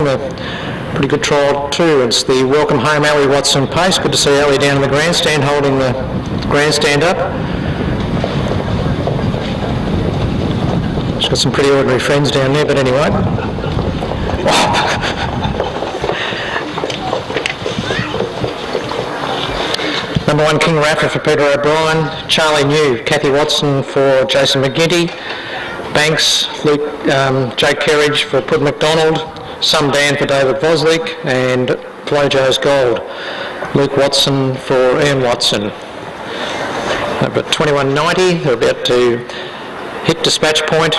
Watson, a pretty good trial too. It's the welcome home Ali Watson pace. Good to see Ali down in the grandstand holding the grandstand up. She's got some pretty ordinary friends down there, but anyway. Number 1, King Rafa for Peter O'Brien. Charlie New, Kathy Watson for Jason McGinty. Banks, Luke, Jake Kerridge for Pud McDonald. Some Dan for David Voslik. And Flojo's Gold, Luke Watson for Ian Watson. Number 2190, they're about to hit dispatch point.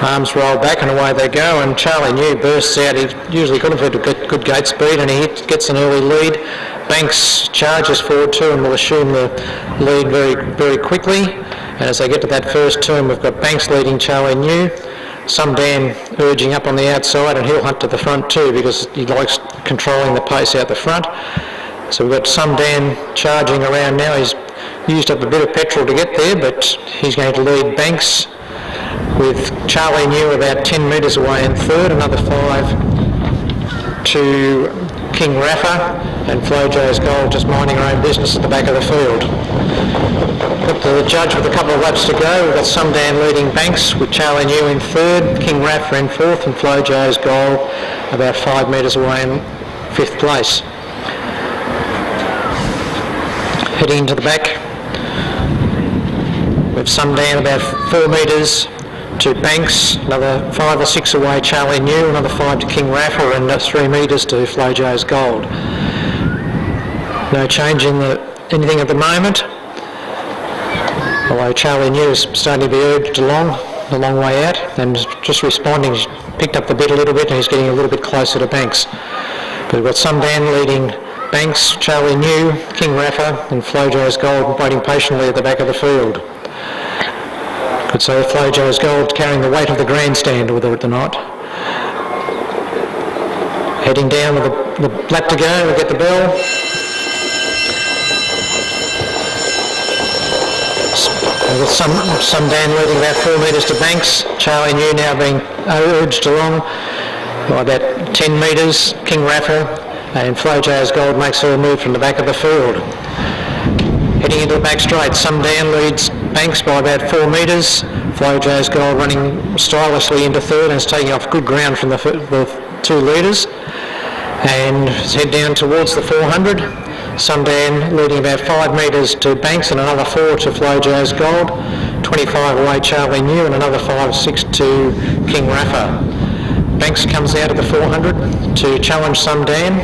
Arms roll back and away they go, and Charlie New bursts out. He's usually got a good gate speed, and he gets an early lead. Banks charges forward too and will assume the lead very, very quickly. And as they get to that first turn, we've got Banks leading Charlie New. Some Dan urging up on the outside, and he'll hunt to the front too because he likes controlling the pace out the front. So we've got Some Dan charging around now. He's used up a bit of petrol to get there, but he's going to lead Banks, with Charlie New about 10 metres away in third, another 5 to King Rafa, and Flojo's Gold just minding her own business at the back of the field. Got the judge with a couple of laps to go. We've got Some Dan leading Banks with Charlie New in third, King Rafa in fourth, and Flojo's Gold about 5 metres away in fifth place. Heading into the back, with Some Dan about 4 metres to Banks, another 5 or 6 away Charlie New, another 5 to King Rafa, and 3 metres to Flojo's Gold. No change in anything at the moment, although Charlie New is starting to be urged along the long way out and just responding. He's picked up the bit a little bit and he's getting a little bit closer to Banks. But we've got Some Dan leading Banks, Charlie New, King Rafa, and Flojo's Gold waiting patiently at the back of the field. Could say Flojo's Gold carrying the weight of the grandstand with her tonight. Heading down with the lap to go, we'll get the bell. We've got Some Dan leading about 4 metres to Banks. Charlie New now being urged along by about 10 metres. King Rafa, and Flojo's Gold makes her move from the back of the field. Heading into the back straight, Some Dan leads Banks by about 4 metres. Flojo's Gold running stylishly into third and is taking off good ground from the 2 leaders. And head down towards the 400. Some Dan leading about 5 metres to Banks and another 4 to Flojo's Gold. 25 away Charlie New and another 5 6 to King Rafa. Banks comes out of the 400 to challenge Some Dan.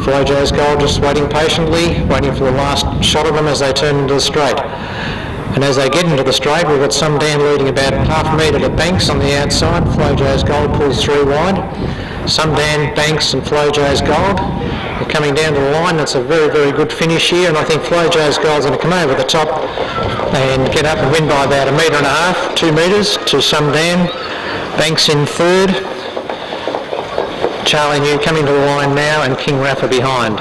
Flojo's Gold just waiting patiently, waiting for the last shot of them as they turn into the straight. And as they get into the straight, we've got Some Dan leading about half a metre to Banks on the outside. Flojo's Gold pulls through wide. Some Dan, Banks and Flojo's Gold are coming down to the line. That's a very, very good finish here, and I think Flojo's Gold's going to come over the top and get up and win by about 1.5 metres, 2 metres to Some Dan. Banks in third. Charlie New coming to the line now, and King Rafa behind.